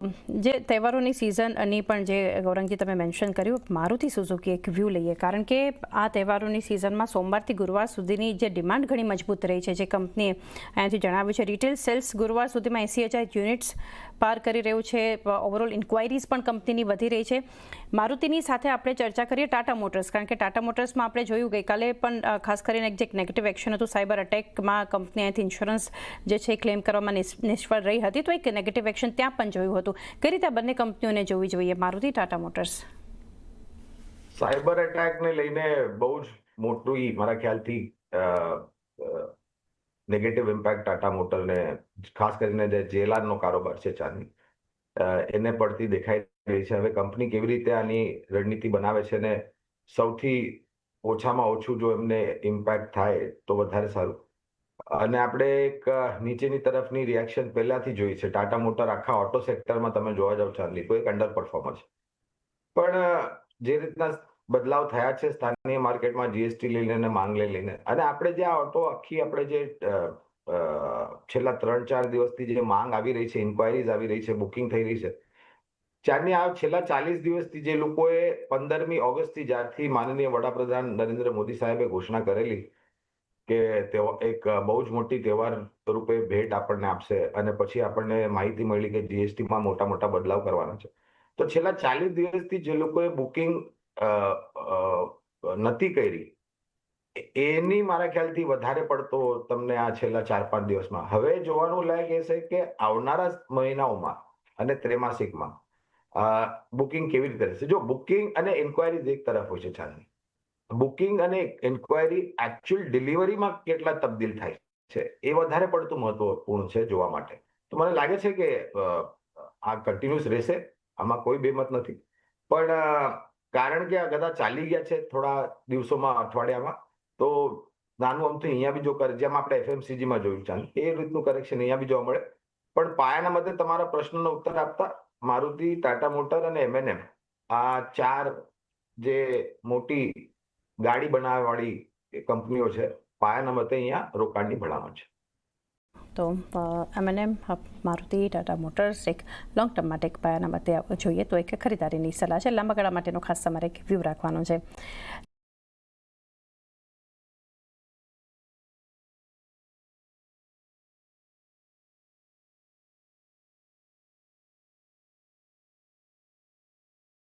જે તહેવારોની સિઝનની પણ જે ગૌરંગજી તમે મેન્શન કર્યું, મારુતિ સુઝુકી એક વ્યૂ લઈએ, કારણ કે આ તહેવારોની સિઝનમાં સોમવારથી ગુરુવાર સુધીની જે ડિમાન્ડ ઘણી મજબૂત રહી છે, જે કંપનીએ અહીંયાથી જણાવ્યું છે. રિટેલ સેલ્સ ગુરુવાર સુધીમાં 80,000 યુનિટ્સ પાર કરી રહ્યું છે. ઓવરઓલ ઇન્ક્વાયરીઝ પણ કંપનીની વધી રહી છે. મારુતિની સાથે આપણે ચર્ચા કરીએ ટાટા મોટર્સ, કારણ કે ટાટા મોટર્સમાં આપણે જોયું ગઈકાલે પણ ખાસ કરીને જે નેગેટિવ એક્શન હતું સાયબર અટેકમાં, કંપની અહીંથી ઇન્સ્યોરન્સ જે છે ક્લેમ કરવામાં નિષ્ફળ રહી હતી, તો એક નેગેટિવ એક્શન ત્યાં પણ જોયું હતું. કઈ રીતે બંને કંપનીઓને જોવી જોઈએ, મારુતિ, ટાટા મોટર્સ? સાયબર એટેકને લઈને બહુ જ મોટું મારા ખ્યાલથી નેગેટિવ ઇમ્પેક્ટ ટાટા મોટરને, ખાસ કરીને જે જેલાનનો કારોબાર છે ચાની, એને પડતી દેખાઈ રહી છે. હવે કંપની કેવી રીતે આની રણનીતિ બનાવે છે ને સૌથી ઓછામાં ઓછું જો એમને ઇમ્પેક્ટ થાય તો વધારે સારું. અને આપણે એક નીચેની તરફની રિએક્શન પહેલાથી જોઈ છે. ટાટા મોટર આખા ઓટો સેક્ટરમાં તમે જોવા જાવ ચાંદની, તો એક અંડર પરફોર્મર છે. પણ જે રીતના બદલાવ થયા છે સ્થાનિય માર્કેટમાં, જીએસટી લઈને માંગ લઈને, અને આપણે જે આ ઓટો આખી આપણે જે છેલ્લા 3-4 દિવસથી જે માંગ આવી રહી છે, ઇન્ક્વાયરીઝ આવી રહી છે, બુકિંગ થઈ રહી છે, ચારની આ છેલ્લા 40 દિવસથી જે લોકોએ 15મી ઓગસ્ટથી જ્યારથી માનનીય વડાપ્રધાન નરેન્દ્ર મોદી સાહેબે ઘોષણા કરેલી કે તેઓ એક બહુ જ મોટી તહેવાર રૂપે ભેટ આપણને આપશે, અને પછી આપણને માહિતી મળી કે જીએસટીમાં મોટા બદલાવ કરવાના છે, તો છેલ્લા 40 દિવસથી જે લોકોએ બુકિંગ નથી કરી, એની મારા ખ્યાલથી વધારે પડતો તમને આ છેલ્લા 4-5 દિવસમાં હવે જોવાનું લાયક એ છે કે આવનારા મહિનાઓમાં અને ત્રૈમાસિકમાં બુકિંગ કેવી રીતે રહેશે. જો બુકિંગ અને ઇન્ક્વાયરીઝ એક તરફ હોય છે ચાલની, બુકિંગ અને ઇન્ક્વાયરી એકચ્યુઅલ ડિલિવરીમાં કેટલા તબદીલ થાય છે એ વધારે પડતું મહત્વપૂર્ણ છે જોવા માટે. તો મને લાગે છે કે આ કન્ટિન્યુઅસ રહેશે, આમાં કોઈ બેમત નથી. પણ કારણ કે આ ગદા ચાલી ગયા છે થોડા દિવસોમાં, અઠવાડિયામાં, તો નાનું અમથું અહીંયા બી જો કરે, જેમ આપણે એફએમસીજીમાં જોયું ચાલ, એ રીતનું કરેક્શન અહીંયા બી જોવા મળે. પણ પાયાના મતે તમારા પ્રશ્નનો ઉત્તર આપતા, મારુતિ, ટાટા મોટર અને એમએનએમ, આ 4 જે મોટી ગાડી બનાવવાવાળી કંપનીઓ છે, પાયાના મતે અહીંયા રોકાણની ભલામણ છે. તો એમએનએમ, મારુતિ, ટાટા મોટર્સ એક લોંગ ટર્મ માટે એક પાયાના મતે જોઈએ તો એક ખરીદારીની સલાહ છે. લાંબા ગાળા માટેનો ખાસ તમારે એક વ્યૂ રાખવાનો છે.